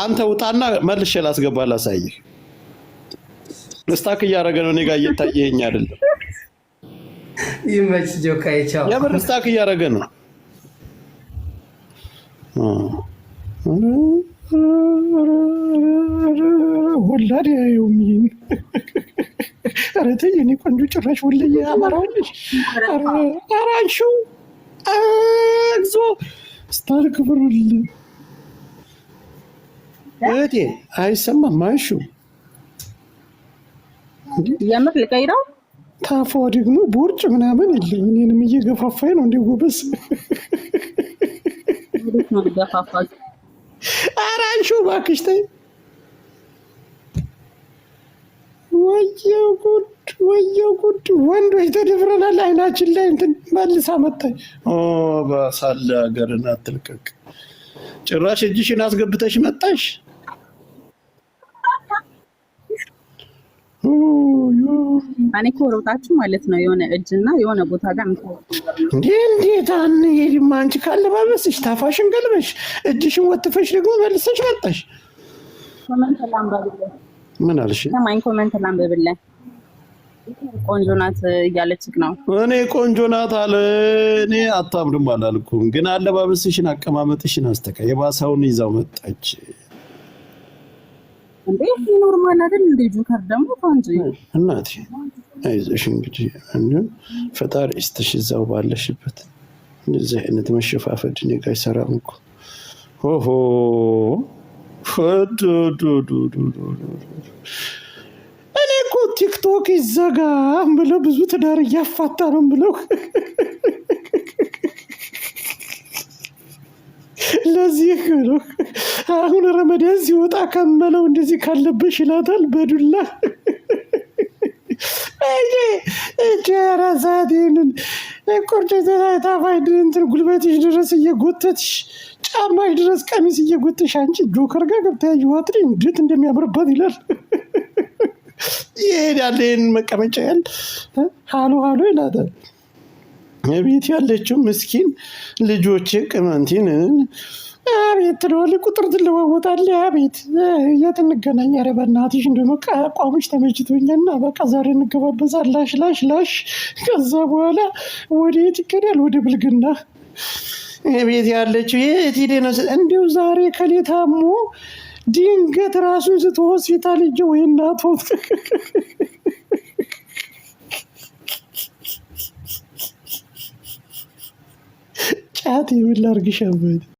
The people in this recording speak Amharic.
አንተ ውጣና መልሼ ላስገባ ላሳይህ ስታክ እያደረገ ነው እኔ ጋር እየታየኝ አይደለም ይመች ጆካይ ቻው የምር ስታክ እያደረገ ነው ወላዴ ያዩኝ አረተኝ እኔ ቆንጆ ጭራሽ ወለየ አማራውልሽ አራንሹ አግዞ ስታርክ ብሩል እቴ አይሰማም ማንሹ የምር ልቀይረው ታፎ ደግሞ ቦርጭ ምናምን የለም እኔንም እየገፋፋኝ ነው እንዴ ጎበስ ነው ገፋፋኝ አራንሹ ባክሽ ተይ ወየው ጉድ ወንዶች ተደፍረናል አይናችን ላይ እንትን መልሳ መጣኝ በሳለ ሀገርን አትልቀቅ ጭራሽ እጅሽን አስገብተሽ መጣሽ እኔ እኮ ሮጣችሁ ማለት ነው የሆነ እጅና የሆነ ቦታ ጋር እንዴት አንሄድም አንቺ ካለባበስሽ ታፋሽን ገልበሽ እጅሽን ወጥፈሽ ደግሞ መልሰሽ መጣሽ ኮመንት ላምባብልኝ ምን አልሽ ሰማኝ ኮመንት ላምባብልኝ ቆንጆ ናት እያለችክ ነው እኔ ቆንጆ ናት አለ እኔ አታምርም አላልኩም ግን አለባበስሽን አቀማመጥሽን አስተካ የባሳውን ይዛው መጣች እንዴ ኖርማል አይደል እንዴ ጆከር ደግሞ ታንጂ እናቴ አይዞሽ እንግዲህ እንዴ ፈጣሪ እስትሽ ይዛው ባለሽበት እንደዚህ አይነት መሸፋፈድ እኔ ጋር ይሰራም እኮ ሆሆ እኔ እኮ ቲክቶክ ይዘጋ ብለው ብዙ ትዳር እያፋታ ነው ብለው ለዚህ ነው አሁን ረመዳን ሲወጣ ከመለው እንደዚህ ካለበሽ ይላታል በዱላ እጄ ራሳቴንን ቁርጭ ታፋይድ እንትን ጉልበትሽ ድረስ እየጎተትሽ ጫማሽ ድረስ ቀሚስ እየጎተሽ አንቺ ጆከር ጋር ገብታ ያየኋት እንዴት እንደሚያምርባት ይላል ይሄዳል ይሄን መቀመጫ ያል ሃሎ ይላታል ቤት ያለችው ምስኪን ልጆቼ ቅመንቲን አቤት ትለዋል ቁጥር ትለዋወጣለህ አቤት የት እንገናኝ ኧረ በእናትሽ እንደሞ ቋምሽ ተመችቶኛልና በቃ ዛሬ እንገባበዛለን ላሽ ከዛ በኋላ ወዴት ይከዳል ወደ ብልግና ቤት ያለችው የት ሄደ ነው እንዲሁ ዛሬ ከሌታሞ ድንገት ራሱን ስቶ ሆስፒታል ሄጄ ወይ እናቱ ጫት ይብላርግሽ አባይ